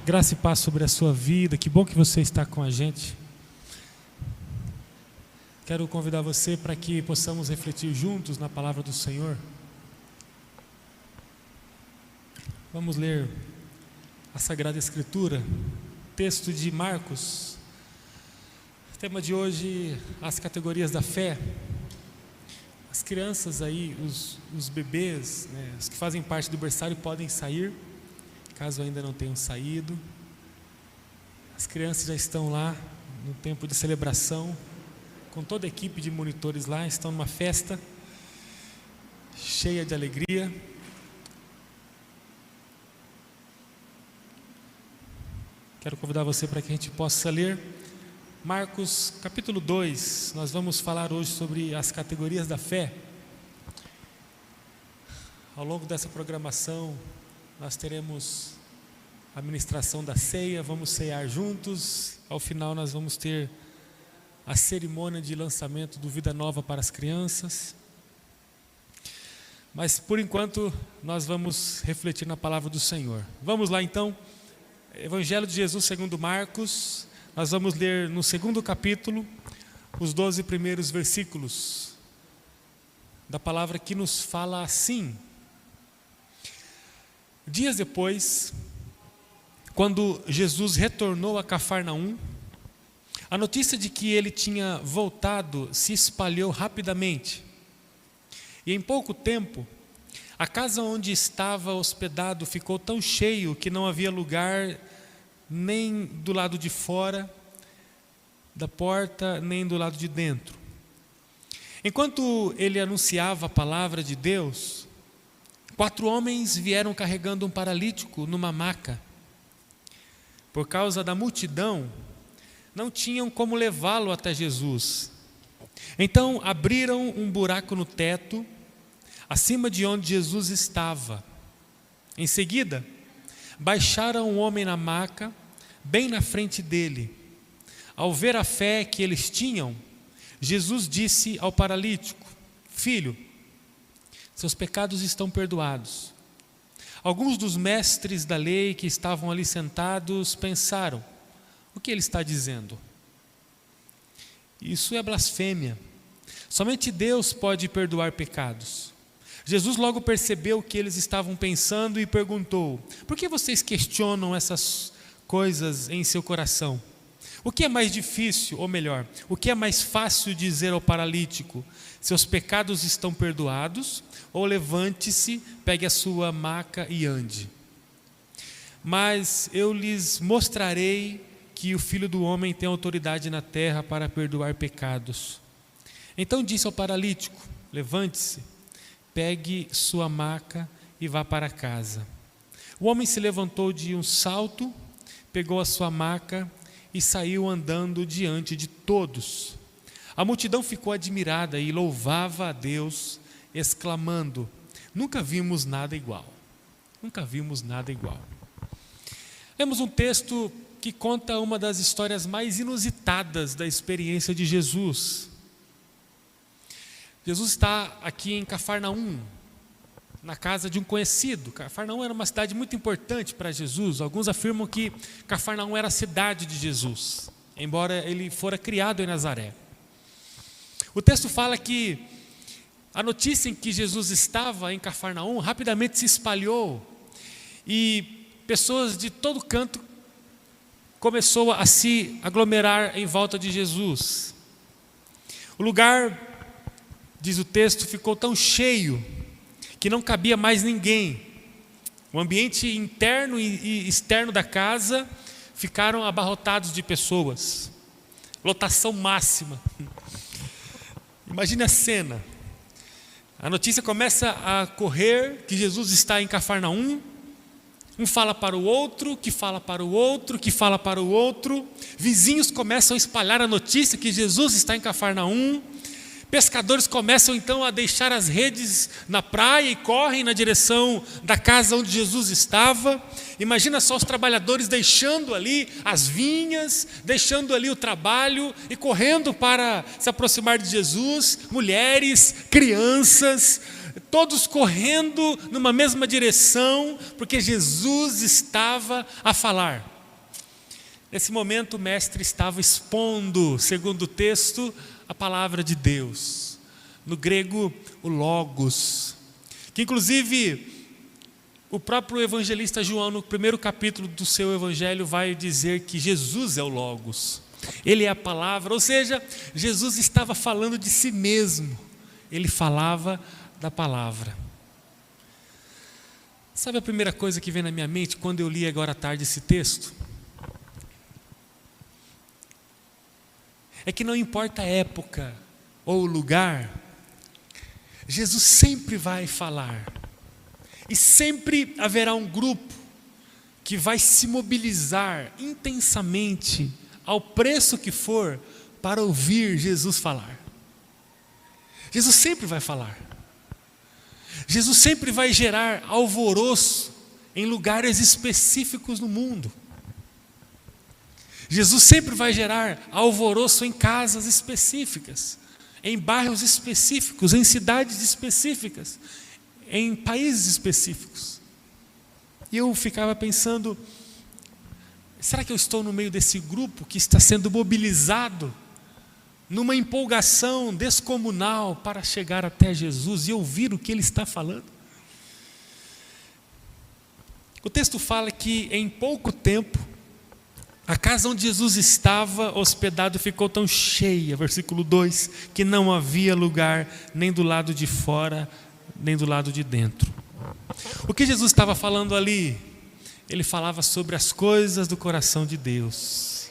Graça e paz sobre a sua vida. Que bom que você está com a gente. Quero convidar você para que possamos refletir juntos na palavra do Senhor. Vamos ler a Sagrada Escritura, texto de Marcos. O tema de hoje, as categorias da fé. As crianças aí, os bebês, né, os que fazem parte do berçário podem sair, caso ainda não tenham saído. As crianças já estão lá no tempo de celebração, com toda a equipe de monitores lá, estão numa festa cheia de alegria. Quero convidar você para que a gente possa ler Marcos capítulo 2. Nós vamos falar hoje sobre as categorias da fé. Ao longo dessa programação, nós teremos a ministração da ceia, vamos ceiar juntos. Ao final nós vamos ter a cerimônia de lançamento do Vida Nova para as crianças. Mas por enquanto nós vamos refletir na palavra do Senhor. Vamos lá então, Evangelho de Jesus segundo Marcos. Nós vamos ler no segundo capítulo, os 12 primeiros versículos da palavra que nos fala assim. Dias depois, quando Jesus retornou a Cafarnaum, a notícia de que ele tinha voltado se espalhou rapidamente. E em pouco tempo, a casa onde estava hospedado ficou tão cheio que não havia lugar nem do lado de fora da porta, nem do lado de dentro. Enquanto ele anunciava a palavra de Deus, 4 homens vieram carregando um paralítico numa maca. Por causa da multidão, não tinham como levá-lo até Jesus. Então abriram um buraco no teto, acima de onde Jesus estava. Em seguida, baixaram o homem na maca, bem na frente dele. Ao ver a fé que eles tinham, Jesus disse ao paralítico: Filho, seus pecados estão perdoados. Alguns dos mestres da lei que estavam ali sentados pensaram: o que ele está dizendo? Isso é blasfêmia. Somente Deus pode perdoar pecados. Jesus logo percebeu o que eles estavam pensando e perguntou: por que vocês questionam essas coisas em seu coração? O que é mais difícil, ou melhor, o que é mais fácil dizer ao paralítico: seus pecados estão perdoados, ou levante-se, pegue a sua maca e ande? Mas eu lhes mostrarei que o Filho do Homem tem autoridade na terra para perdoar pecados. Então disse ao paralítico: levante-se, pegue sua maca e vá para casa. O homem se levantou de um salto, pegou a sua maca e saiu andando diante de todos. A multidão ficou admirada e louvava a Deus, exclamando: nunca vimos nada igual. Nunca vimos nada igual. Lemos um texto que conta uma das histórias mais inusitadas da experiência de Jesus. Jesus está aqui em Cafarnaum, na casa de um conhecido. Cafarnaum era uma cidade muito importante para Jesus. Alguns afirmam que Cafarnaum era a cidade de Jesus, embora ele fora criado em Nazaré. O texto fala que a notícia em que Jesus estava em Cafarnaum rapidamente se espalhou e pessoas de todo canto começou a se aglomerar em volta de Jesus. O lugar, diz o texto, ficou tão cheio que não cabia mais ninguém. O ambiente interno e externo da casa ficaram abarrotados de pessoas. Lotação máxima. Imagine a cena. A notícia começa a correr que Jesus está em Cafarnaum. Um fala para o outro, que fala para o outro, que fala para o outro. Vizinhos começam a espalhar a notícia que Jesus está em Cafarnaum. Pescadores começam então a deixar as redes na praia e correm na direção da casa onde Jesus estava. Imagina só os trabalhadores deixando ali as vinhas, deixando ali o trabalho e correndo para se aproximar de Jesus. Mulheres, crianças, todos correndo numa mesma direção, porque Jesus estava a falar. Nesse momento o mestre estava expondo, segundo o texto, a palavra de Deus. No grego, o Logos, que inclusive o próprio evangelista João, no primeiro capítulo do seu evangelho, vai dizer que Jesus é o Logos. Ele é a palavra, ou seja, Jesus estava falando de si mesmo. Ele falava da palavra. Sabe a primeira coisa que vem na minha mente quando eu li agora à tarde esse texto? É que não importa a época ou o lugar, Jesus sempre vai falar. E sempre haverá um grupo que vai se mobilizar intensamente, ao preço que for, para ouvir Jesus falar. Jesus sempre vai falar. Jesus sempre vai gerar alvoroço em lugares específicos no mundo. Jesus sempre vai gerar alvoroço em casas específicas, em bairros específicos, em cidades específicas, em países específicos. E eu ficava pensando, será que eu estou no meio desse grupo que está sendo mobilizado numa empolgação descomunal para chegar até Jesus e ouvir o que Ele está falando? O texto fala que em pouco tempo, a casa onde Jesus estava hospedado ficou tão cheia, versículo 2, que não havia lugar nem do lado de fora, nem do lado de dentro. O que Jesus estava falando ali? Ele falava sobre as coisas do coração de Deus.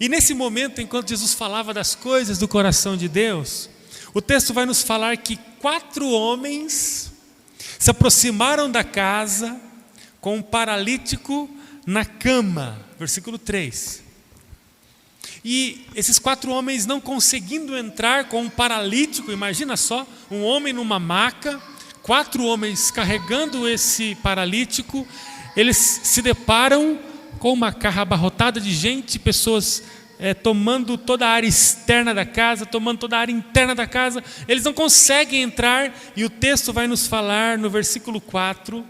E nesse momento, enquanto Jesus falava das coisas do coração de Deus, o texto vai nos falar que 4 homens se aproximaram da casa com um paralítico na cama, versículo 3. E esses 4 homens não conseguindo entrar com um paralítico, imagina só, um homem numa maca, 4 homens carregando esse paralítico, eles se deparam com uma carra abarrotada de gente, pessoas tomando toda a área externa da casa, tomando toda a área interna da casa, eles não conseguem entrar, e o texto vai nos falar no versículo 4,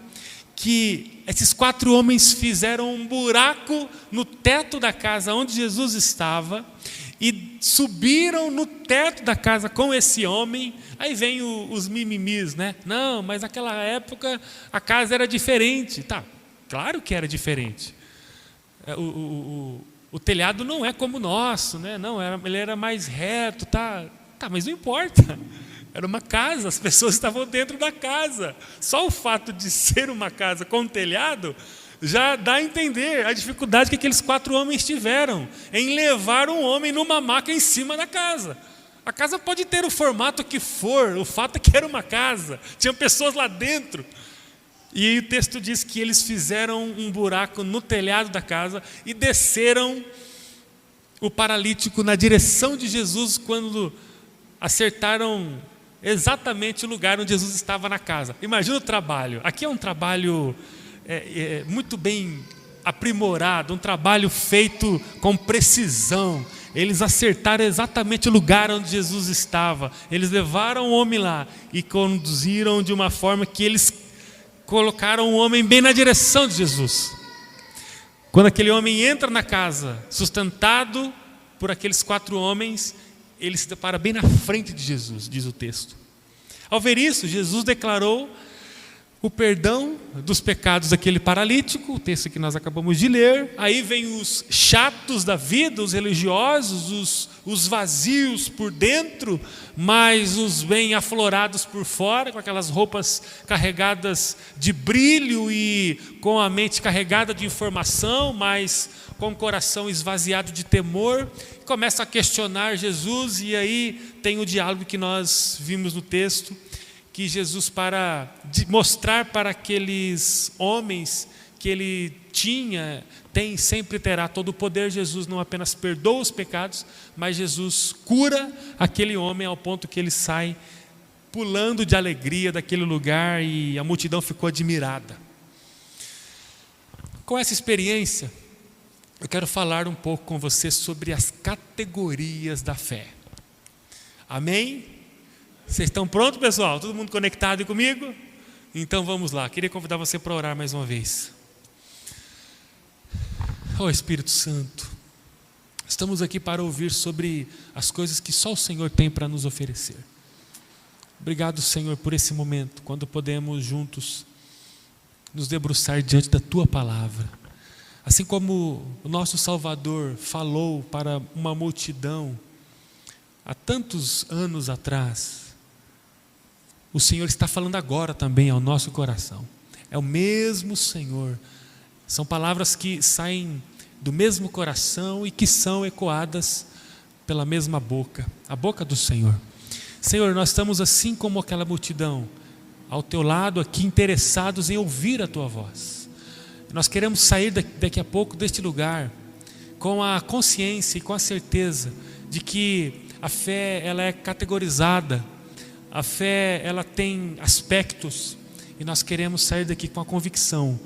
que esses 4 homens fizeram um buraco no teto da casa onde Jesus estava e subiram no teto da casa com esse homem. Aí vem os mimimis, né? Não, mas naquela época a casa era diferente. Tá, claro que era diferente. O telhado não é como o nosso, né? Não, ele era mais reto, tá, mas não importa. Era uma casa, as pessoas estavam dentro da casa. Só o fato de ser uma casa com telhado já dá a entender a dificuldade que aqueles 4 homens tiveram em levar um homem numa maca em cima da casa. A casa pode ter o formato que for, o fato é que era uma casa, tinha pessoas lá dentro. E aí o texto diz que eles fizeram um buraco no telhado da casa e desceram o paralítico na direção de Jesus quando acertaram exatamente o lugar onde Jesus estava na casa. Imagina o trabalho. Aqui é um trabalho muito bem aprimorado, um trabalho feito com precisão. Eles acertaram exatamente o lugar onde Jesus estava. Eles levaram o homem lá e conduziram de uma forma que eles colocaram o homem bem na direção de Jesus. Quando aquele homem entra na casa, sustentado por aqueles 4 homens, ele se depara bem na frente de Jesus, diz o texto. Ao ver isso, Jesus declarou o perdão dos pecados daquele paralítico, o texto que nós acabamos de ler. Aí vem os chatos da vida, os religiosos, os vazios por dentro, mas os bem aflorados por fora, com aquelas roupas carregadas de brilho e com a mente carregada de informação, mas com o coração esvaziado de temor. Começa a questionar Jesus, e aí tem o diálogo que nós vimos no texto, que Jesus, para mostrar para aqueles homens que ele tem, sempre terá todo o poder, Jesus não apenas perdoa os pecados, mas Jesus cura aquele homem ao ponto que ele sai pulando de alegria daquele lugar, e a multidão ficou admirada. Com essa experiência, eu quero falar um pouco com você sobre as categorias da fé. Amém? Vocês estão prontos, pessoal? Todo mundo conectado comigo? Então vamos lá. Queria convidar você para orar mais uma vez. Oh Espírito Santo, estamos aqui para ouvir sobre as coisas que só o Senhor tem para nos oferecer. Obrigado, Senhor, por esse momento, quando podemos juntos nos debruçar diante da Tua palavra. Assim como o nosso Salvador falou para uma multidão há tantos anos atrás, o Senhor está falando agora também ao nosso coração. É o mesmo Senhor. São palavras que saem do mesmo coração e que são ecoadas pela mesma boca, a boca do Senhor. Senhor, nós estamos assim como aquela multidão, ao Teu lado aqui, interessados em ouvir a Tua voz. Nós queremos sair daqui a pouco deste lugar com a consciência e com a certeza de que a fé ela é categorizada, a fé ela tem aspectos, e nós queremos sair daqui com a convicção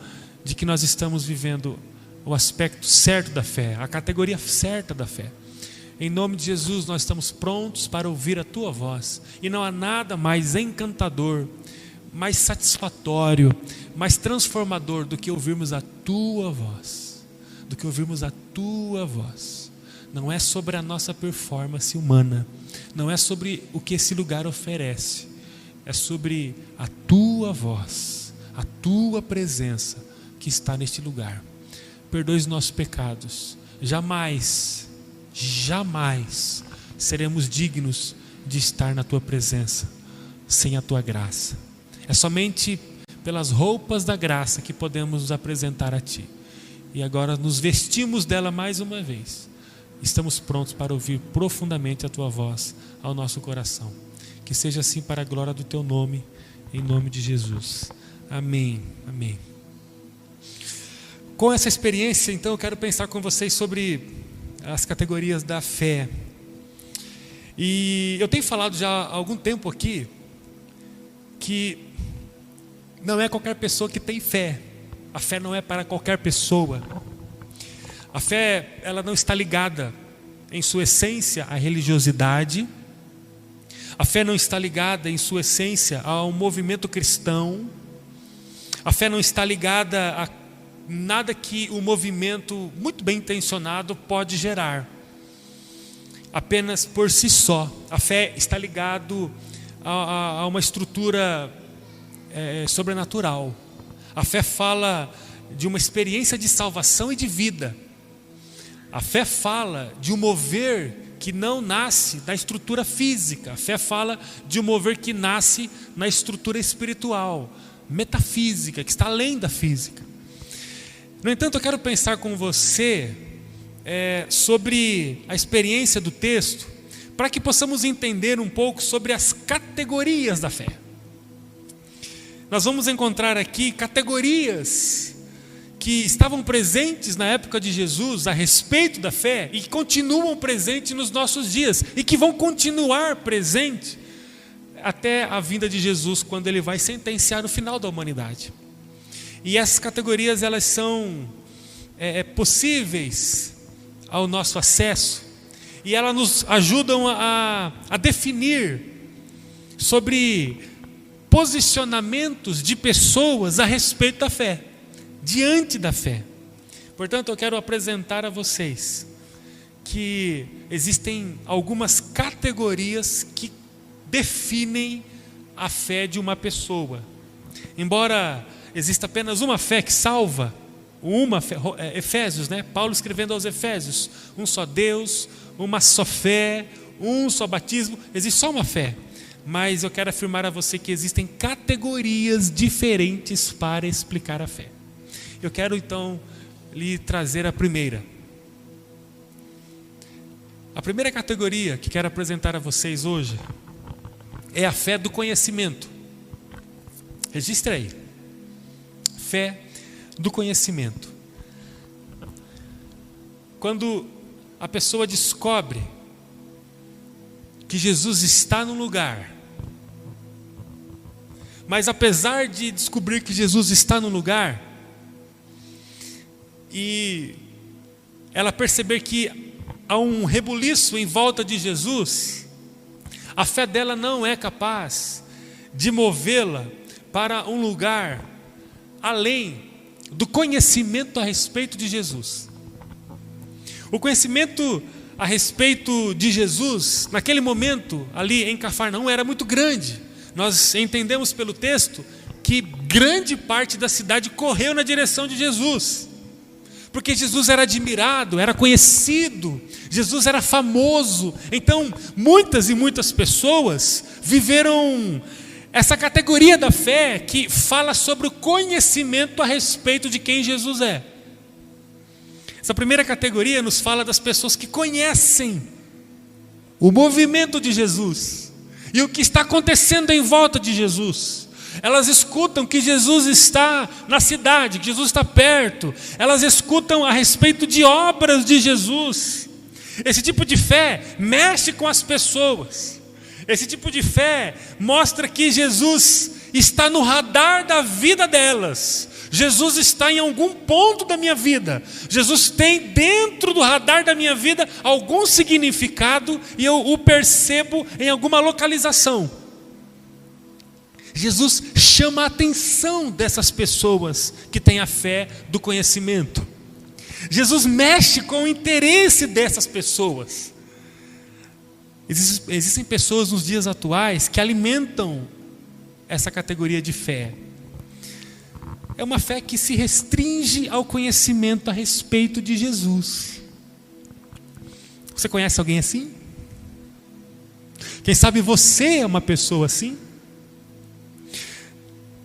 de que nós estamos vivendo o aspecto certo da fé, a categoria certa da fé. Em nome de Jesus, nós estamos prontos para ouvir a Tua voz, e não há nada mais encantador, mais satisfatório, mais transformador do que ouvirmos a Tua voz, do que ouvirmos a Tua voz. Não é sobre a nossa performance humana, não é sobre o que esse lugar oferece, é sobre a Tua voz, a Tua presença que está neste lugar. Perdoe os nossos pecados. Jamais seremos dignos de estar na Tua presença sem a Tua graça. É somente pelas roupas da graça que podemos nos apresentar a Ti. E agora nos vestimos dela mais uma vez. Estamos prontos para ouvir profundamente a Tua voz ao nosso coração. Que seja assim para a glória do Teu nome, em nome de Jesus. Amém. Amém. Com essa experiência, então, eu quero pensar com vocês sobre as categorias da fé. E eu tenho falado já há algum tempo aqui que não é qualquer pessoa que tem fé. A fé não é para qualquer pessoa. A fé, ela não está ligada em sua essência à religiosidade. A fé não está ligada em sua essência ao movimento cristão. A fé não está ligada a nada que o movimento muito bem intencionado pode gerar. Apenas por si só. A fé está ligada a uma estrutura sobrenatural. A fé fala de uma experiência de salvação e de vida. A fé fala de um mover que não nasce da estrutura física. A fé fala de um mover que nasce na estrutura espiritual, metafísica, que está além da física. No entanto, eu quero pensar com você sobre a experiência do texto, para que possamos entender um pouco sobre as categorias da fé. Nós vamos encontrar aqui categorias que estavam presentes na época de Jesus a respeito da fé e que continuam presentes nos nossos dias e que vão continuar presentes até a vinda de Jesus, quando Ele vai sentenciar o final da humanidade. E essas categorias, elas são possíveis ao nosso acesso, e elas nos ajudam a definir sobre posicionamentos de pessoas a respeito da fé, diante da fé. Portanto, eu quero apresentar a vocês que existem algumas categorias que definem a fé de uma pessoa. Embora exista apenas uma fé que salva, Efésios, né? Paulo escrevendo aos Efésios, um só Deus, uma só fé, um só batismo, existe só uma fé. Mas eu quero afirmar a você que existem categorias diferentes para explicar a fé. Eu quero então lhe trazer a primeira. A primeira categoria que quero apresentar a vocês hoje é a fé do conhecimento. Registre aí. Fé do conhecimento. Quando a pessoa descobre que Jesus está no lugar, mas apesar de descobrir que Jesus está no lugar, e ela perceber que há um rebuliço em volta de Jesus, a fé dela não é capaz de movê-la para um lugar além do conhecimento a respeito de Jesus. O conhecimento a respeito de Jesus, naquele momento, ali em Cafarnaum, era muito grande. Nós entendemos pelo texto que grande parte da cidade correu na direção de Jesus, porque Jesus era admirado, era conhecido, Jesus era famoso. Então, muitas e muitas pessoas viveram essa categoria da fé que fala sobre o conhecimento a respeito de quem Jesus é. Essa primeira categoria nos fala das pessoas que conhecem o movimento de Jesus e o que está acontecendo em volta de Jesus. Elas escutam que Jesus está na cidade, que Jesus está perto. Elas escutam a respeito de obras de Jesus. Esse tipo de fé mexe com as pessoas. Esse tipo de fé mostra que Jesus está no radar da vida delas. Jesus está em algum ponto da minha vida. Jesus tem dentro do radar da minha vida algum significado e eu o percebo em alguma localização. Jesus chama a atenção dessas pessoas que têm a fé do conhecimento. Jesus mexe com o interesse dessas pessoas. Existem pessoas nos dias atuais que alimentam essa categoria de fé. É uma fé que se restringe ao conhecimento a respeito de Jesus. Você conhece alguém assim? Quem sabe você é uma pessoa assim?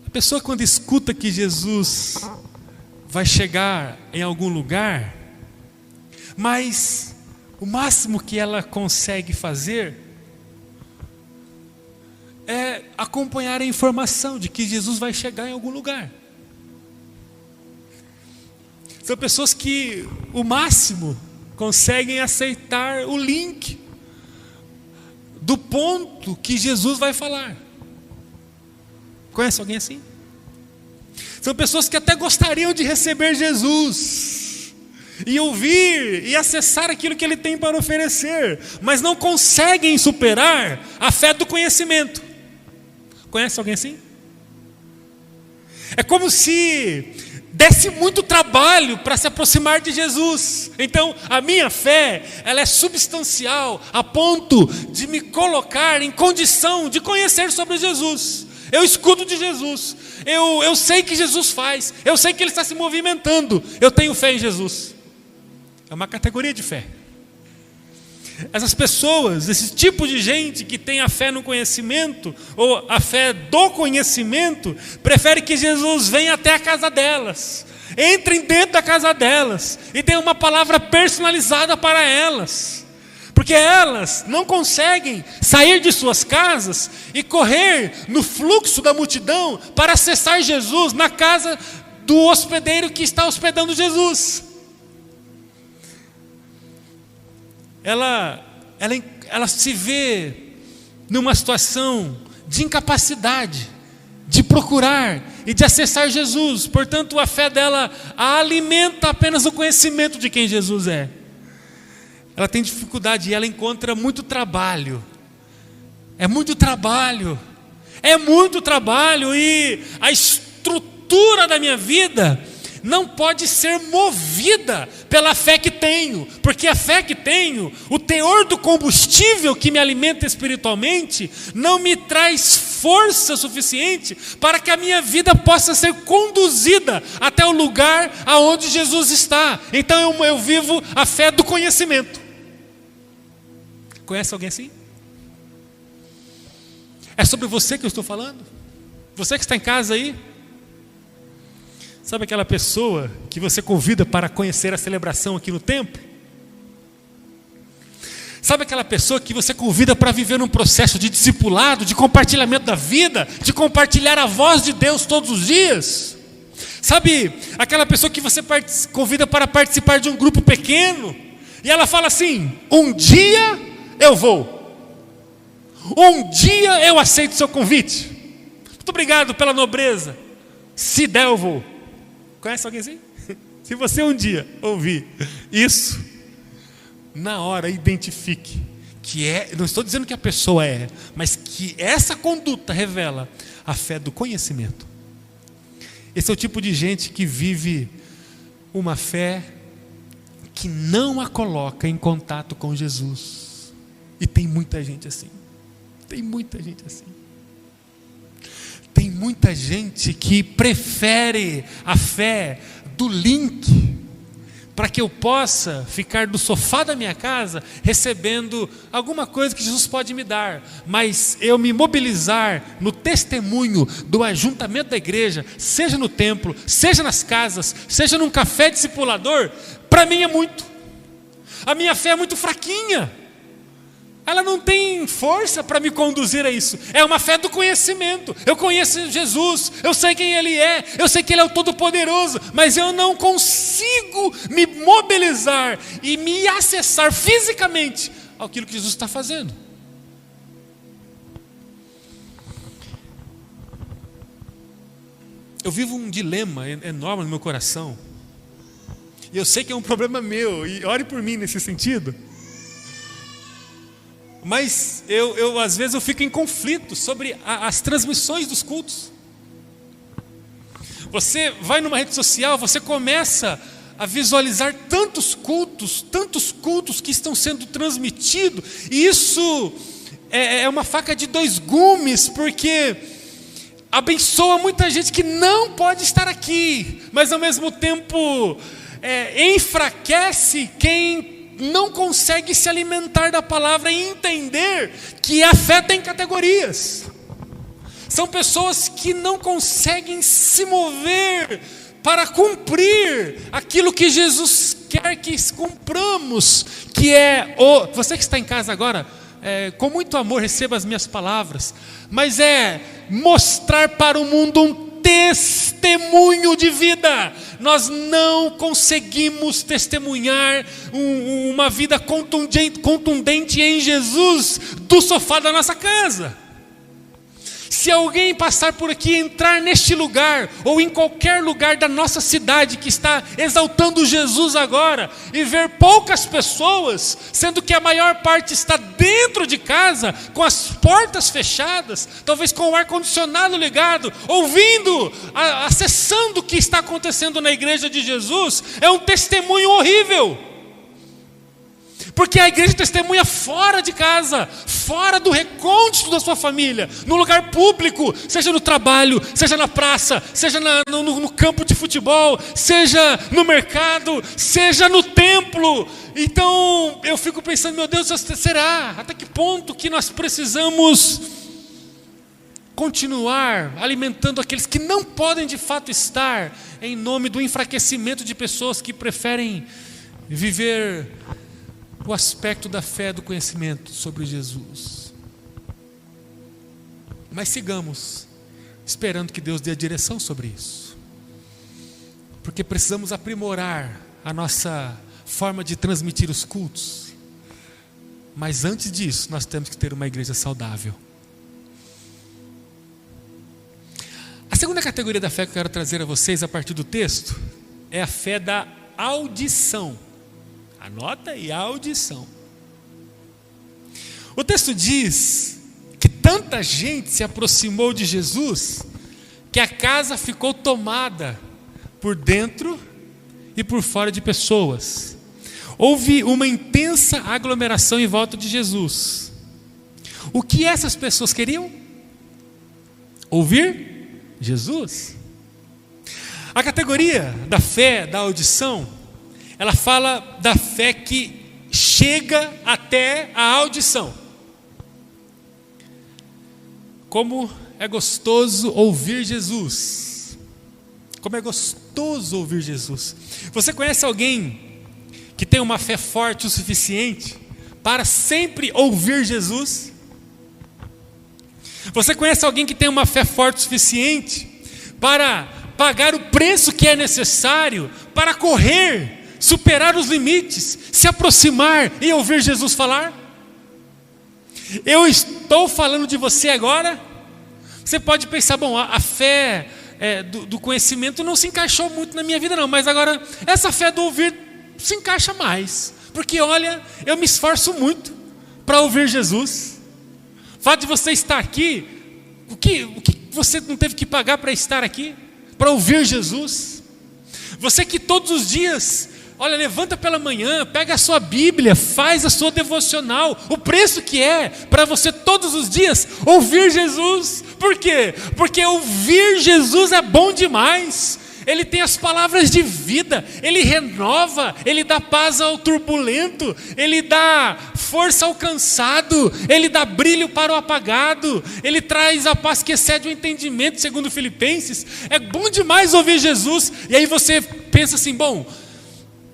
A pessoa, quando escuta que Jesus vai chegar em algum lugar, mas o máximo que ela consegue fazer é acompanhar a informação de que Jesus vai chegar em algum lugar. São pessoas que o máximo conseguem aceitar o link do ponto que Jesus vai falar. Conhece alguém assim? São pessoas que até gostariam de receber Jesus e ouvir e acessar aquilo que Ele tem para oferecer, mas não conseguem superar a fé do conhecimento. Conhece alguém assim? É como se desse muito trabalho para se aproximar de Jesus. Então, a minha fé, ela é substancial a ponto de me colocar em condição de conhecer sobre Jesus. Eu escuto de Jesus, eu sei que Jesus faz, eu sei que Ele está se movimentando, eu tenho fé em Jesus. É uma categoria de fé. Essas pessoas, esse tipo de gente que tem a fé no conhecimento, ou a fé do conhecimento, prefere que Jesus venha até a casa delas, entrem dentro da casa delas e dê uma palavra personalizada para elas, porque elas não conseguem sair de suas casas e correr no fluxo da multidão para acessar Jesus na casa do hospedeiro que está hospedando Jesus. Ela se vê numa situação de incapacidade de procurar e de acessar Jesus. Portanto, a fé dela a alimenta apenas o conhecimento de quem Jesus é. Ela tem dificuldade e ela encontra muito trabalho. É muito trabalho e a estrutura da minha vida não pode ser movida pela fé que tenho, porque a fé que tenho, o teor do combustível que me alimenta espiritualmente, não me traz força suficiente para que a minha vida possa ser conduzida até o lugar aonde Jesus está. Então eu vivo a fé do conhecimento. Conhece alguém assim? É sobre você que eu estou falando? Você que está em casa aí? Sabe aquela pessoa que você convida para conhecer a celebração aqui no templo? Sabe aquela pessoa que você convida para viver um processo de discipulado, de compartilhamento da vida, de compartilhar a voz de Deus todos os dias? Sabe aquela pessoa que você convida para participar de um grupo pequeno e ela fala assim: um dia eu vou, um dia eu aceito seu convite, muito obrigado pela nobreza, se der eu vou. Conhece alguém assim? Se você um dia ouvir isso, na hora identifique que não estou dizendo que a pessoa mas que essa conduta revela a fé do conhecimento. Esse é o tipo de gente que vive uma fé que não a coloca em contato com Jesus. E tem muita gente assim. Tem muita gente assim. Tem muita gente que prefere a fé do link, para que eu possa ficar do sofá da minha casa recebendo alguma coisa que Jesus pode me dar, mas eu me mobilizar no testemunho do ajuntamento da igreja, seja no templo, seja nas casas, seja num café discipulador, para mim é muito. A minha fé é muito fraquinha. Ela não tem força para me conduzir a isso. É uma fé do conhecimento. Eu conheço Jesus, eu sei quem Ele é, eu sei que Ele é o Todo-Poderoso, mas eu não consigo me mobilizar e me acessar fisicamente àquilo que Jesus está fazendo. Eu vivo um dilema enorme no meu coração, e eu sei que é um problema meu, e ore por mim nesse sentido. Mas eu às vezes eu fico em conflito sobre as transmissões dos cultos. Você vai numa rede social, você começa a visualizar tantos cultos que estão sendo transmitidos, e isso é uma faca de dois gumes, porque abençoa muita gente que não pode estar aqui, mas ao mesmo tempo enfraquece quem não consegue se alimentar da palavra e entender que a fé tem categorias. São pessoas que não conseguem se mover para cumprir aquilo que Jesus quer que cumpramos, que é você que está em casa agora, com muito amor receba as minhas palavras, mas é mostrar para o mundo um testemunho de vida. Nós não conseguimos testemunhar uma vida contundente em Jesus do sofá da nossa casa. Se alguém passar por aqui, entrar neste lugar, ou em qualquer lugar da nossa cidade que está exaltando Jesus agora, e ver poucas pessoas, sendo que a maior parte está dentro de casa, com as portas fechadas, talvez com o ar-condicionado ligado, ouvindo, acessando o que está acontecendo na igreja de Jesus, é um testemunho horrível. Porque a igreja testemunha fora de casa, fora do recôndito da sua família, no lugar público, seja no trabalho, seja na praça, seja no campo de futebol, seja no mercado, seja no templo. Então eu fico pensando, meu Deus, será? Até que ponto que nós precisamos continuar alimentando aqueles que não podem de fato estar, em nome do enfraquecimento de pessoas que preferem viver o aspecto da fé, do conhecimento sobre Jesus. Mas sigamos esperando que Deus dê a direção sobre isso, porque precisamos aprimorar a nossa forma de transmitir os cultos. Mas antes disso, nós temos que ter uma igreja saudável. A segunda categoria da fé que eu quero trazer a vocês a partir do texto é a fé da audição. Anota aí, a audição. O texto diz que tanta gente se aproximou de Jesus que a casa ficou tomada por dentro e por fora de pessoas. Houve uma intensa aglomeração em volta de Jesus. O que essas pessoas queriam? Ouvir Jesus. A categoria da fé, da audição, ela fala da fé que chega até a audição. Como é gostoso ouvir Jesus. Como é gostoso ouvir Jesus. Você conhece alguém que tem uma fé forte o suficiente para sempre ouvir Jesus? Você conhece alguém que tem uma fé forte o suficiente para pagar o preço que é necessário para correr, superar os limites, se aproximar e ouvir Jesus falar? Eu estou falando de você agora. Você pode pensar, bom, a fé do conhecimento não se encaixou muito na minha vida não, mas agora essa fé do ouvir se encaixa mais, porque olha, eu me esforço muito para ouvir Jesus. O fato de você estar aqui, o que você não teve que pagar para estar aqui, para ouvir Jesus? Você que todos os dias Olha, levanta pela manhã, pega a sua Bíblia, faz a sua devocional. O preço que é para você todos os dias ouvir Jesus. Por quê? Porque ouvir Jesus é bom demais. Ele tem as palavras de vida, Ele renova, Ele dá paz ao turbulento, Ele dá força ao cansado, Ele dá brilho para o apagado, Ele traz a paz que excede o entendimento, segundo Filipenses. É bom demais ouvir Jesus. E aí você pensa assim, bom,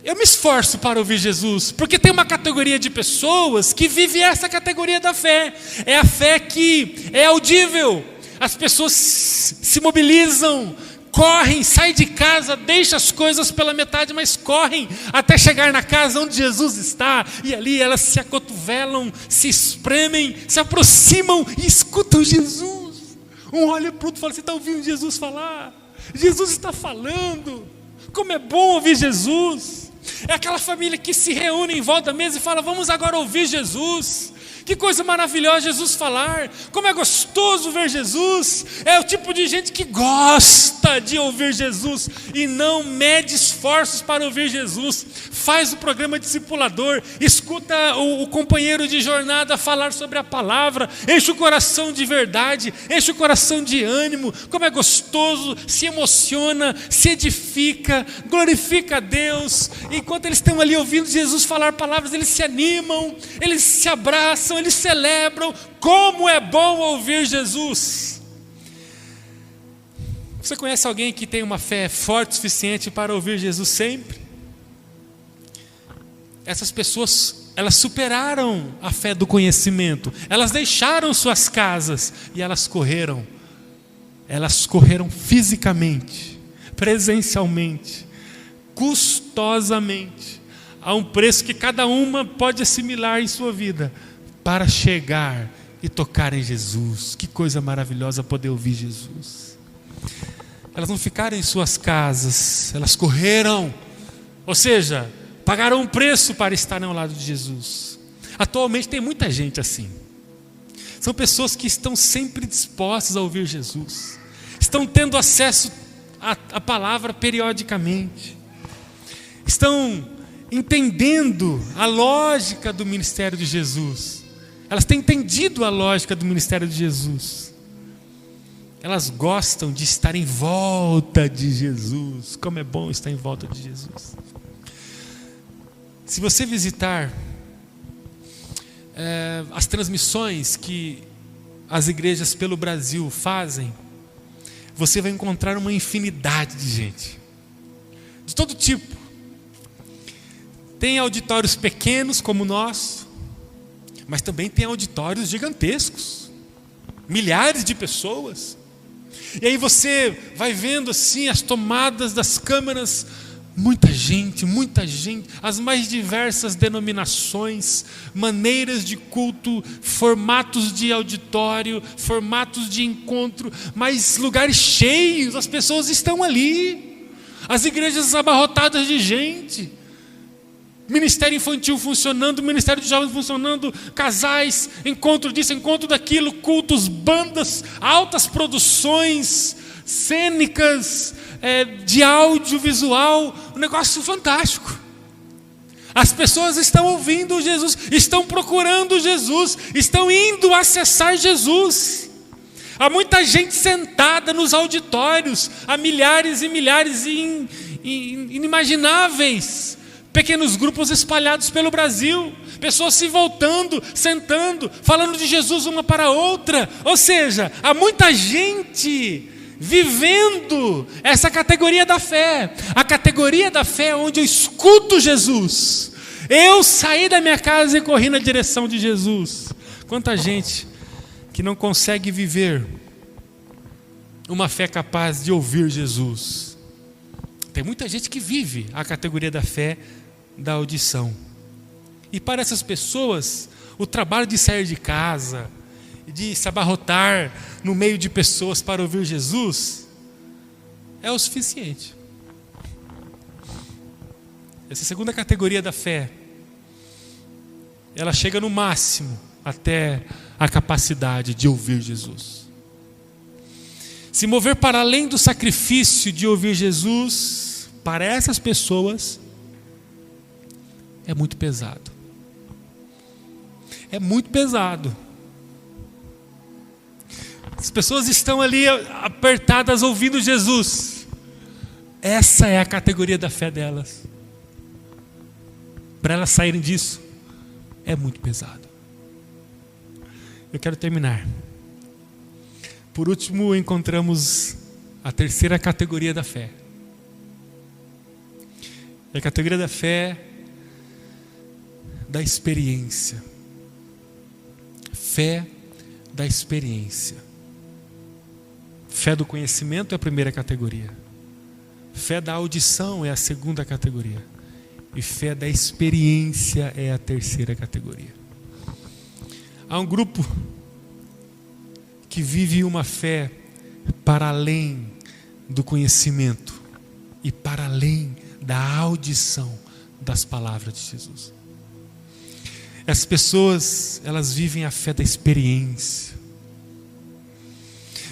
eu me esforço para ouvir Jesus, porque tem uma categoria de pessoas que vive essa categoria da fé. É a fé que é audível. As pessoas se mobilizam, correm, saem de casa, deixam as coisas pela metade, mas correm até chegar na casa onde Jesus está. E ali elas se acotovelam, se espremem, se aproximam e escutam Jesus. Um olha para o outro e fala, você está ouvindo Jesus falar? Jesus está falando. Como é bom ouvir Jesus. É aquela família que se reúne em volta da mesa e fala, vamos agora ouvir Jesus. Que coisa maravilhosa Jesus falar. Como é gostoso ver Jesus. É o tipo de gente que gosta de ouvir Jesus e não mede esforços para ouvir Jesus. Faz o programa discipulador, escuta o companheiro de jornada falar sobre a palavra, enche o coração de verdade, enche o coração de ânimo. Como é gostoso, se emociona, se edifica, glorifica a Deus. Enquanto eles estão ali ouvindo Jesus falar palavras, eles se animam, eles se abraçam, eles celebram. Como é bom ouvir Jesus. Você conhece alguém que tem uma fé forte o suficiente para ouvir Jesus sempre? Essas pessoas, elas superaram a fé do conhecimento. Elas deixaram suas casas e elas correram fisicamente, presencialmente, custosamente, a um preço que cada uma pode assimilar em sua vida, para chegar e tocar em Jesus. Que coisa maravilhosa poder ouvir Jesus. Elas não ficaram em suas casas, elas correram, ou seja, pagaram um preço para estarem ao lado de Jesus. Atualmente tem muita gente assim. São pessoas que estão sempre dispostas a ouvir Jesus, estão tendo acesso à palavra periodicamente, estão entendendo a lógica do ministério de Jesus. Elas têm entendido a lógica do ministério de Jesus. Elas gostam de estar em volta de Jesus. Como é bom estar em volta de Jesus. Se você visitar as transmissões que as igrejas pelo Brasil fazem, você vai encontrar uma infinidade de gente, de todo tipo. Tem auditórios pequenos como o nosso, mas também tem auditórios gigantescos, milhares de pessoas. E aí você vai vendo assim as tomadas das câmeras, muita gente, as mais diversas denominações, maneiras de culto, formatos de auditório, formatos de encontro, mas lugares cheios, as pessoas estão ali, as igrejas abarrotadas de gente, ministério infantil funcionando, ministério de jovens funcionando, casais, encontro disso, encontro daquilo, cultos, bandas, altas produções cênicas, de audiovisual, um negócio fantástico. As pessoas estão ouvindo Jesus, estão procurando Jesus, estão indo acessar Jesus. Há muita gente sentada nos auditórios, há milhares e milhares inimagináveis, pequenos grupos espalhados pelo Brasil, pessoas se voltando, sentando, falando de Jesus uma para a outra. Ou seja, há muita gente vivendo essa categoria da fé. A categoria da fé é onde eu escuto Jesus. Eu saí da minha casa e corri na direção de Jesus. Quanta gente que não consegue viver uma fé capaz de ouvir Jesus. Tem muita gente que vive a categoria da fé da audição. E para essas pessoas, o trabalho de sair de casa, de se abarrotar no meio de pessoas para ouvir Jesus, é o suficiente. Essa segunda categoria da fé, ela chega no máximo até a capacidade de ouvir Jesus. Se mover para além do sacrifício de ouvir Jesus, para essas pessoas, é muito pesado. É muito pesado. As pessoas estão ali apertadas ouvindo Jesus. Essa é a categoria da fé delas. Para elas saírem disso, é muito pesado. Eu quero terminar. Por último, encontramos a terceira categoria da fé. É a categoria da fé da experiência. Fé da experiência. Fé do conhecimento é a primeira categoria. Fé da audição é a segunda categoria. E fé da experiência é a terceira categoria. Há um grupo que vive uma fé para além do conhecimento e para além da audição das palavras de Jesus. Essas pessoas, elas vivem a fé da experiência.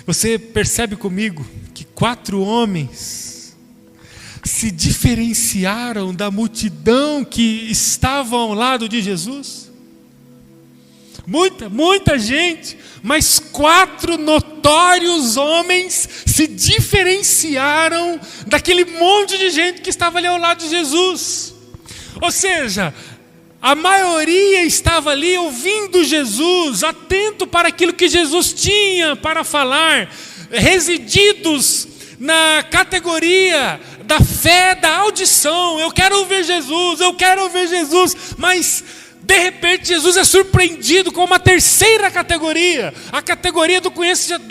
Você percebe comigo que 4 homens se diferenciaram da multidão que estava ao lado de Jesus? Muita gente, mas 4 notórios homens se diferenciaram daquele monte de gente que estava ali ao lado de Jesus. Ou seja, a maioria estava ali ouvindo Jesus, atento para aquilo que Jesus tinha para falar, resididos na categoria da fé, da audição. Eu quero ouvir Jesus, mas de repente Jesus é surpreendido com uma terceira categoria. A categoria do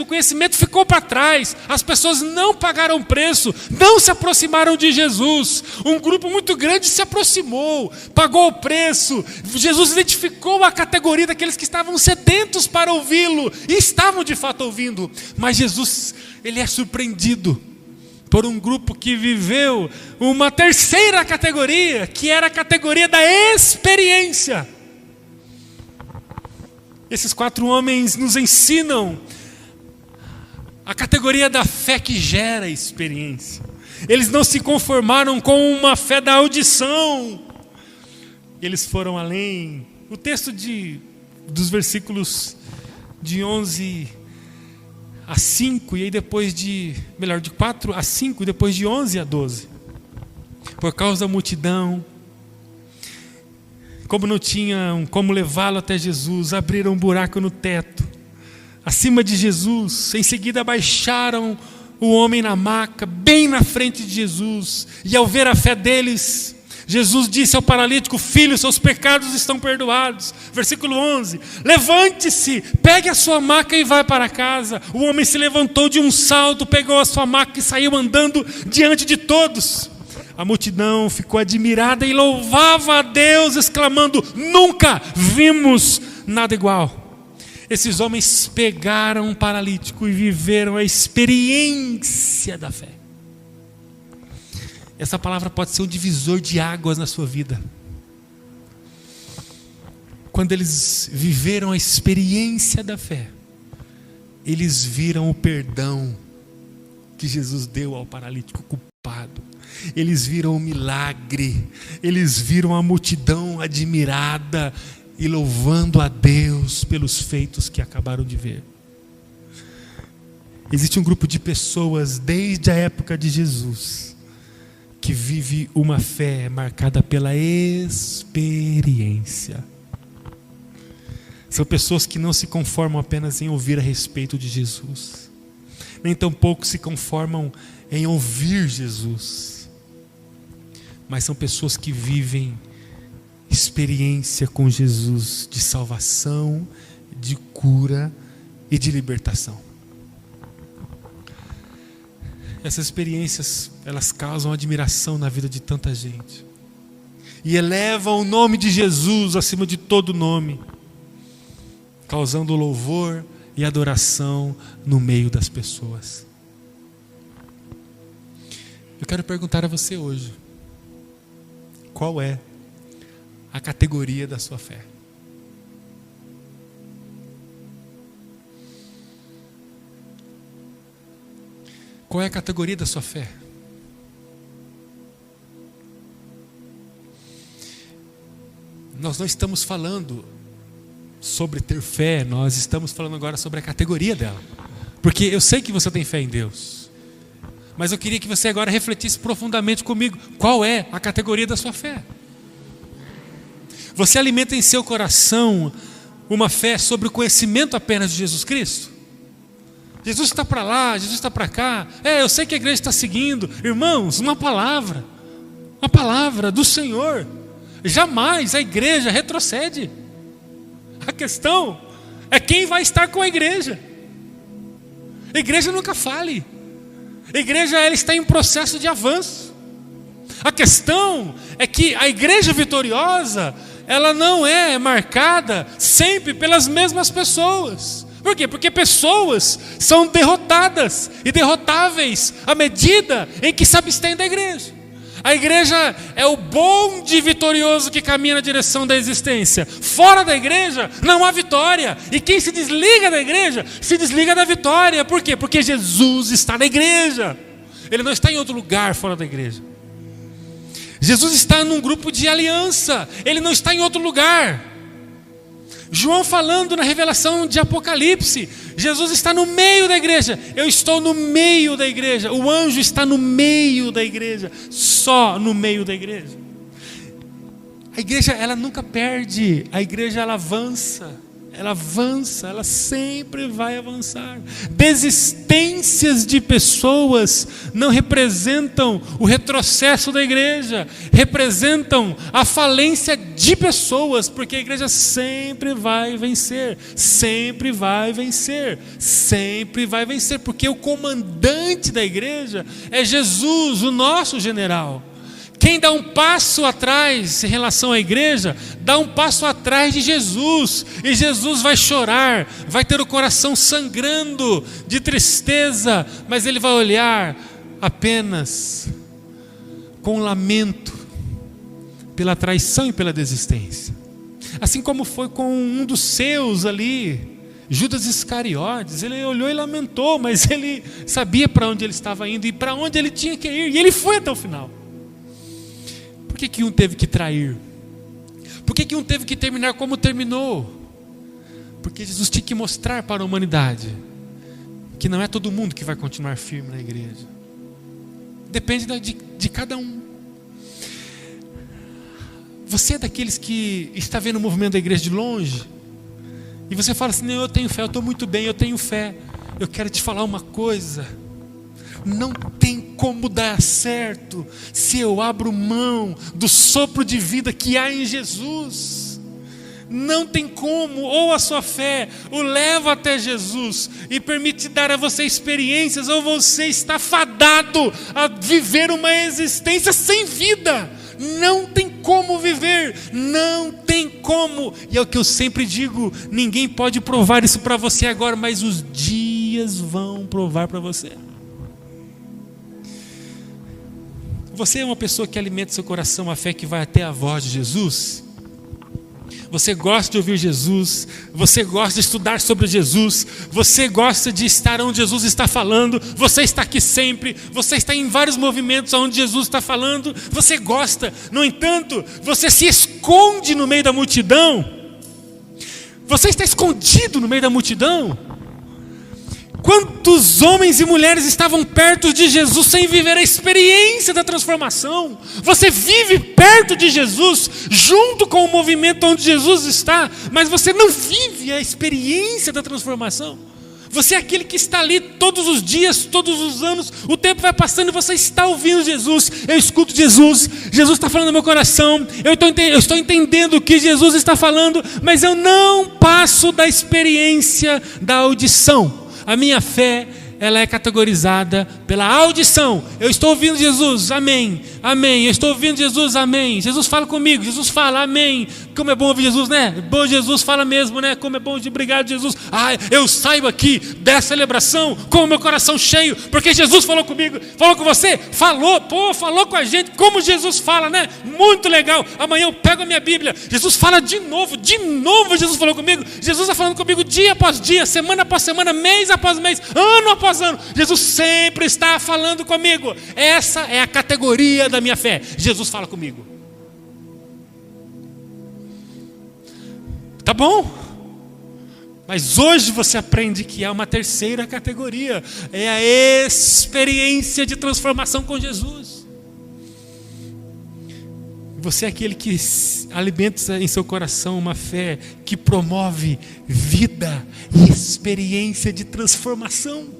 conhecimento ficou para trás. As pessoas não pagaram preço, não se aproximaram de Jesus. Um grupo muito grande se aproximou, pagou o preço. Jesus identificou a categoria daqueles que estavam sedentos para ouvi-lo e estavam de fato ouvindo. Mas Jesus, ele é surpreendido por um grupo que viveu uma terceira categoria, que era a categoria da experiência. Esses 4 homens nos ensinam a categoria da fé que gera experiência. Eles não se conformaram com uma fé da audição. Eles foram além. O texto dos versículos de 11 a 5, e aí depois de 4 a 5, e depois de 11 a 12. Por causa da multidão, como não tinham como levá-lo até Jesus, abriram um buraco no teto, acima de Jesus. Em seguida baixaram o homem na maca, bem na frente de Jesus. E ao ver a fé deles, Jesus disse ao paralítico: filho, seus pecados estão perdoados. Versículo 11: levante-se, pegue a sua maca e vai para casa. O homem se levantou de um salto, pegou a sua maca e saiu andando diante de todos. A multidão ficou admirada e louvava a Deus, exclamando: nunca vimos nada igual. Esses homens pegaram um paralítico e viveram a experiência da fé. Essa palavra pode ser um divisor de águas na sua vida. Quando eles viveram a experiência da fé, eles viram o perdão que Jesus deu ao paralítico culpado. Eles viram o milagre. Eles viram a multidão admirada e louvando a Deus pelos feitos que acabaram de ver. Existe um grupo de pessoas desde a época de Jesus que vive uma fé marcada pela experiência. São pessoas que não se conformam apenas em ouvir a respeito de Jesus, nem tampouco se conformam em ouvir Jesus, mas são pessoas que vivem experiência com Jesus de salvação, de cura e de libertação. Essas experiências, elas causam admiração na vida de tanta gente e elevam o nome de Jesus acima de todo nome, causando louvor e adoração no meio das pessoas. Eu quero perguntar a você hoje: qual é a categoria da sua fé? Qual é a categoria da sua fé? nós não estamos falando sobre ter fé, nós estamos falando agora sobre a categoria dela. Porque eu sei que você tem fé em Deus, mas eu queria que você agora refletisse profundamente comigo. Qual é a categoria da sua fé? Você alimenta em seu coração uma fé sobre o conhecimento apenas de Jesus Cristo? Jesus está para lá, Jesus está para cá. Eu sei que a igreja está seguindo. Irmãos, uma palavra do Senhor. Jamais a igreja retrocede. A questão é quem vai estar com a igreja. A igreja nunca fale. A igreja, ela está em processo de avanço. A questão é que a igreja vitoriosa, ela não é marcada sempre pelas mesmas pessoas. Por quê? Porque pessoas são derrotadas e derrotáveis à medida em que se abstêm da igreja. A igreja é o bonde vitorioso que caminha na direção da existência. Fora da igreja não há vitória. E quem se desliga da igreja, se desliga da vitória. Por quê? Porque Jesus está na igreja. Ele não está em outro lugar fora da igreja. Jesus está num grupo de aliança. Ele não está em outro lugar. João falando na revelação de Apocalipse, Jesus está no meio da igreja. Eu estou no meio da igreja. O anjo está no meio da igreja. Só no meio da igreja. A igreja, ela nunca perde. A igreja, ela avança. Ela avança, ela sempre vai avançar. Desistências de pessoas não representam o retrocesso da igreja, representam a falência de pessoas, porque a igreja sempre vai vencer, sempre vai vencer, sempre vai vencer, porque o comandante da igreja é Jesus, o nosso general. Quem dá um passo atrás em relação à igreja, dá um passo atrás de Jesus. E Jesus vai chorar, vai ter o coração sangrando de tristeza, mas ele vai olhar apenas com lamento pela traição e pela desistência. Assim como foi com um dos seus ali, Judas Iscariotes. Ele olhou e lamentou, mas ele sabia para onde ele estava indo e para onde ele tinha que ir, e ele foi até o final. Por que um teve que trair? Por que um teve que terminar como terminou? Porque Jesus tinha que mostrar para a humanidade que não é todo mundo que vai continuar firme na igreja. Depende de cada um. Você é daqueles que está vendo o movimento da igreja de longe e você fala assim: não, eu tenho fé, eu estou muito bem, eu tenho fé. Eu quero te falar uma coisa: não tem como dar certo se eu abro mão do sopro de vida que há em Jesus. Não tem como. Ou a sua fé o leva até Jesus e permite dar a você experiências, ou você está fadado a viver uma existência sem vida. Não tem como viver, não tem como. E é o que eu sempre digo: ninguém pode provar isso para você agora, mas os dias vão provar para você. Você é uma pessoa que alimenta seu coração a fé que vai até a voz de Jesus? Você gosta de ouvir Jesus, você gosta de estudar sobre Jesus, você gosta de estar onde Jesus está falando, você está aqui sempre, você está em vários movimentos onde Jesus está falando, você gosta. No entanto, você se esconde no meio da multidão. Você está escondido no meio da multidão. Quantos homens e mulheres estavam perto de Jesus sem viver a experiência da transformação? Você vive perto de Jesus, junto com o movimento onde Jesus está, mas você não vive a experiência da transformação. Você é aquele que está ali todos os dias, todos os anos, o tempo vai passando e você está ouvindo Jesus. Eu escuto Jesus, Jesus está falando no meu coração, eu estou entendendo o que Jesus está falando, mas eu não passo da experiência da audição. A minha fé, ela é categorizada pela audição. Eu estou ouvindo Jesus, amém, amém. Eu estou ouvindo Jesus, amém. Jesus fala comigo, Jesus fala, amém. Como é bom ouvir Jesus, né? Bom, Jesus fala mesmo, né? Como é bom, obrigado Jesus. Eu saio aqui dessa celebração com o meu coração cheio, porque Jesus falou comigo. Falou com você? Falou, falou com a gente. Como Jesus fala, né? Muito legal. Amanhã eu pego a minha Bíblia, Jesus fala de novo Jesus falou comigo. Jesus está falando comigo dia após dia, semana após semana, mês após mês, ano após ano. Jesus sempre está falando comigo. Essa é a categoria da minha fé. Jesus fala comigo. Tá bom. Mas hoje você aprende que há uma terceira categoria. É a experiência de transformação com Jesus. Você é aquele que alimenta em seu coração uma fé que promove vida e experiência de transformação.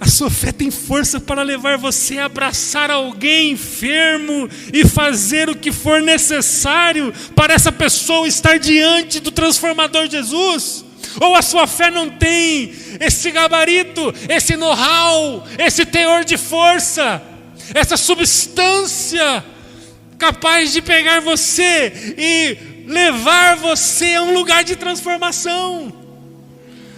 A sua fé tem força para levar você a abraçar alguém enfermo e fazer o que for necessário para essa pessoa estar diante do transformador Jesus. Ou a sua fé não tem esse gabarito, esse know-how, esse teor de força, essa substância capaz de pegar você e levar você a um lugar de transformação.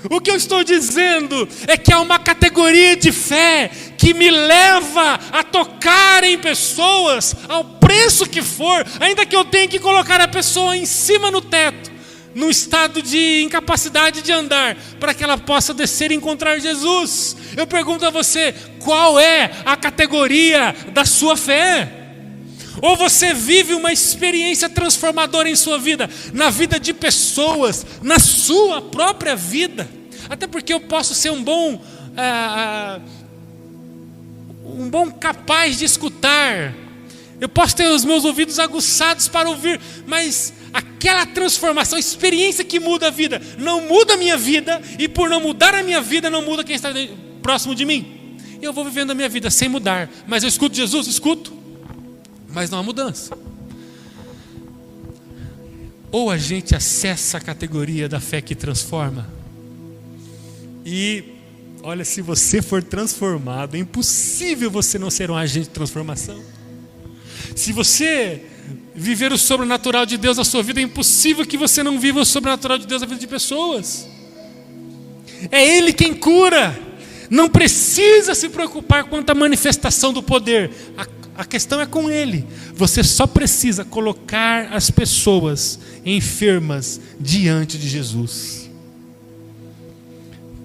O que eu estou dizendo é que há uma categoria de fé que me leva a tocar em pessoas ao preço que for, ainda que eu tenha que colocar a pessoa em cima no teto, num estado de incapacidade de andar, para que ela possa descer e encontrar Jesus. Eu pergunto a você, qual é a categoria da sua fé? Ou você vive uma experiência transformadora em sua vida, na vida de pessoas, na sua própria vida? Até porque eu posso ser um bom capaz de escutar, eu posso ter os meus ouvidos aguçados para ouvir, mas aquela transformação, experiência que muda a vida, não muda a minha vida, e por não mudar a minha vida, não muda quem está próximo de mim. Eu vou vivendo a minha vida sem mudar, mas eu escuto Jesus, escuto, mas não há mudança. Ou a gente acessa a categoria da fé que transforma, e olha, se você for transformado, é impossível você não ser um agente de transformação. Se você viver o sobrenatural de Deus na sua vida, é impossível que você não viva o sobrenatural de Deus na vida de pessoas. É Ele quem cura. Não precisa se preocupar quanto à manifestação do poder. A questão é com Ele. Você só precisa colocar as pessoas enfermas diante de Jesus.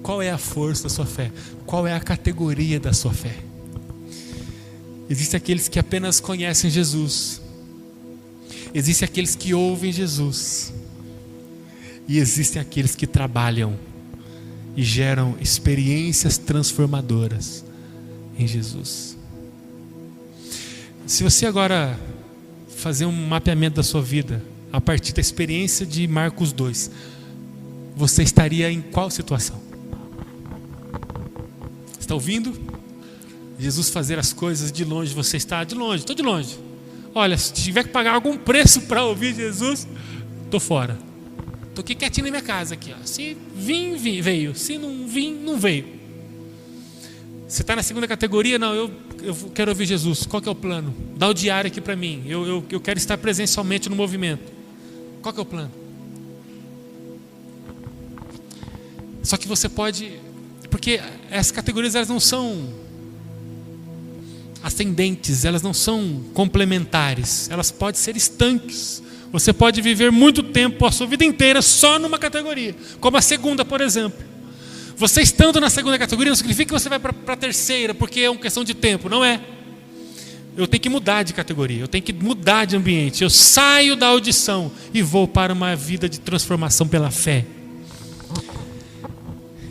Qual é a força da sua fé? Qual é a categoria da sua fé? Existem aqueles que apenas conhecem Jesus. Existem aqueles que ouvem Jesus. E existem aqueles que trabalham e geram experiências transformadoras em Jesus. Se você agora fazer um mapeamento da sua vida a partir da experiência de Marcos 2, você estaria em qual situação? Está ouvindo? Jesus fazer as coisas de longe, você está de longe, estou de longe. Olha, se tiver que pagar algum preço para ouvir Jesus, estou fora. Estou aqui quietinho na minha casa aqui, ó. Se vir, veio. Se não vir, não veio. Você está na segunda categoria? Não, eu quero ouvir Jesus. Qual que é o plano? Dá o diário aqui para mim. Eu quero estar presencialmente no movimento. Qual que é o plano? Só que você pode... Porque essas categorias, elas não são ascendentes, elas não são complementares, elas podem ser estanques. Você pode viver muito tempo, a sua vida inteira, só numa categoria, como a segunda, por exemplo. Você estando na segunda categoria não significa que você vai para a terceira, porque é uma questão de tempo, não é. Eu tenho que mudar de categoria, eu tenho que mudar de ambiente. Eu saio da audição e vou para uma vida de transformação pela fé.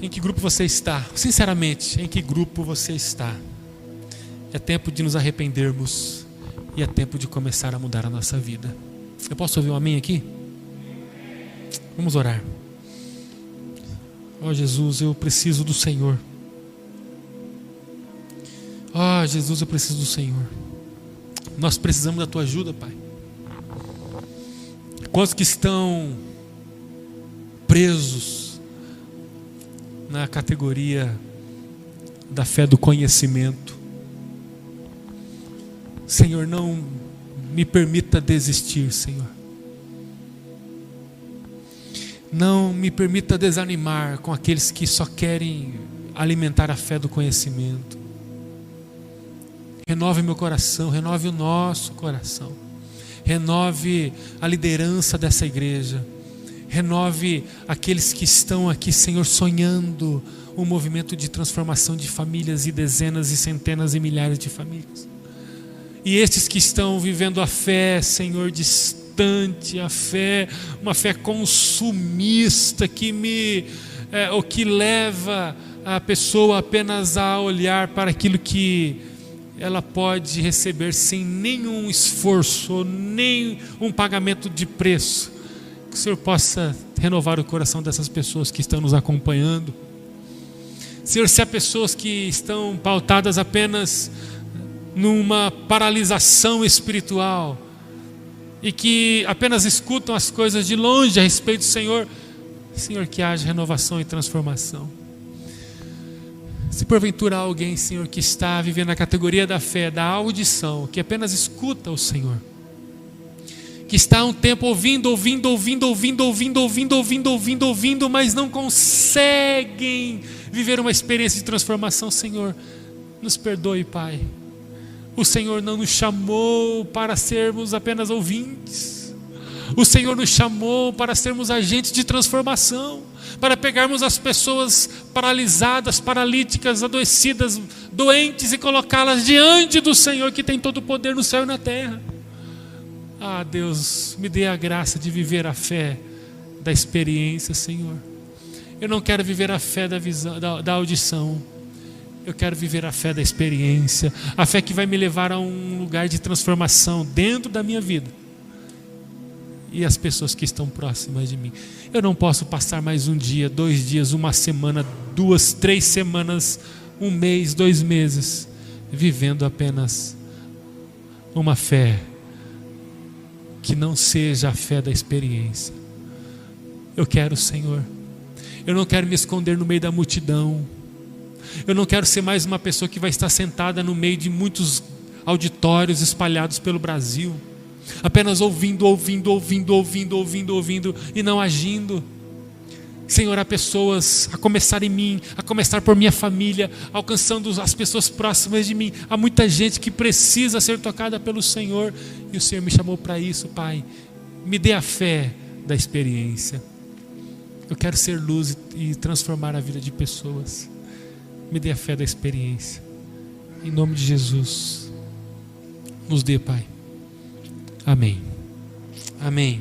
Em que grupo você está? Sinceramente, em que grupo você está? É tempo de nos arrependermos e é tempo de começar a mudar a nossa vida. Eu posso ouvir um amém aqui? Vamos orar. Ó Jesus, eu preciso do Senhor. Ó Jesus, eu preciso do Senhor. Nós precisamos da Tua ajuda, Pai. Quantos que estão presos na categoria da fé do conhecimento? Senhor, não me permita desistir, Senhor. Não me permita desanimar com aqueles que só querem alimentar a fé do conhecimento. Renove meu coração, renove o nosso coração. Renove a liderança dessa igreja. Renove aqueles que estão aqui, Senhor, sonhando um movimento de transformação de famílias e dezenas e centenas e milhares de famílias. E estes que estão vivendo a fé, Senhor, distante, uma fé consumista o que leva a pessoa apenas a olhar para aquilo que ela pode receber sem nenhum esforço, nem um pagamento de preço. Que o Senhor possa renovar o coração dessas pessoas que estão nos acompanhando. Senhor, se há pessoas que estão pautadas apenas numa paralisação espiritual e que apenas escutam as coisas de longe a respeito do Senhor, Senhor, que haja renovação e transformação. Se porventura há alguém, Senhor, que está vivendo a categoria da fé, da audição, que apenas escuta o Senhor, que está há um tempo ouvindo, mas não conseguem viver uma experiência de transformação, Senhor, nos perdoe, Pai. O Senhor não nos chamou para sermos apenas ouvintes. O Senhor nos chamou para sermos agentes de transformação, para pegarmos as pessoas paralisadas, paralíticas, adoecidas, doentes e colocá-las diante do Senhor que tem todo o poder no céu e na terra. Ah, Deus, me dê a graça de viver a fé da experiência, Senhor. Eu não quero viver a fé da visão, da audição. Eu quero viver a fé da experiência, a fé que vai me levar a um lugar de transformação dentro da minha vida e as pessoas que estão próximas de mim. Eu não posso passar mais um dia, 2 dias, 1 semana, 2, 3 semanas, 1 mês, 2 meses vivendo apenas uma fé que não seja a fé da experiência. Eu quero, Senhor, eu não quero me esconder no meio da multidão. Eu não quero ser mais uma pessoa que vai estar sentada no meio de muitos auditórios espalhados pelo Brasil, apenas ouvindo e não agindo. Senhor, há pessoas, a começar em mim, a começar por minha família, alcançando as pessoas próximas de mim. Há muita gente que precisa ser tocada pelo Senhor, e o Senhor me chamou para isso, Pai. Me dê a fé da experiência. Eu quero ser luz e transformar a vida de pessoas. Me dê a fé da experiência. Em nome de Jesus, nos dê, Pai. Amém. Amém.